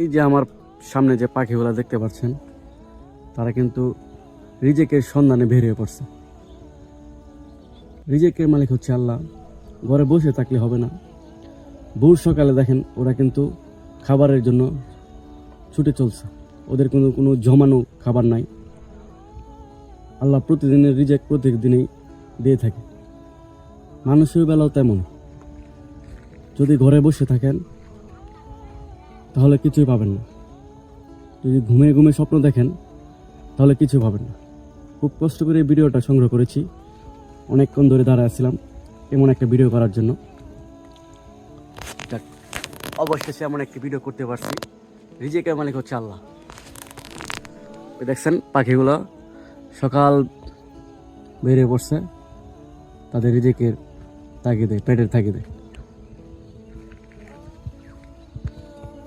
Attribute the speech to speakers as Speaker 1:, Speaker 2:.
Speaker 1: এই যে আমার সামনে যে পাখিগুলো দেখতে পাচ্ছেন, তারা কিন্তু রিজেকের সন্ধানে বের হয়ে পড়ছে। রিজেকের মালিক হচ্ছে আল্লাহ। ঘরে বসে থাকলে হবে না। ভোর সকালে দেখেন ওরা কিন্তু খাবারের জন্য ছুটে চলছে। ওদের কোনো জমানো খাবার নাই। আল্লাহ প্রতিদিনের রিজেক প্রত্যেক দিয়ে থাকে। মানুষের বেলাও তেমন। যদি ঘরে বসে থাকেন তাহলে কিছুই পাবেন না। যদি ঘুমিয়ে ঘুমিয়ে স্বপ্ন দেখেন তাহলে কিছু পাবেন না। খুব কষ্ট করে এই ভিডিওটা সংগ্রহ করেছি। অনেকক্ষণ ধরে দাঁড়ায় ছিলাম এমন একটা ভিডিও করার জন্য। অবশেষে এমন একটি ভিডিও করতে পারছি। রিজেকের মালিক হচ্ছে আল্লাহ। দেখছেন পাখিগুলো সকাল বেরিয়ে পড়ছে তাদের রিজেকের তাগিদে, পেটের তাগিদে।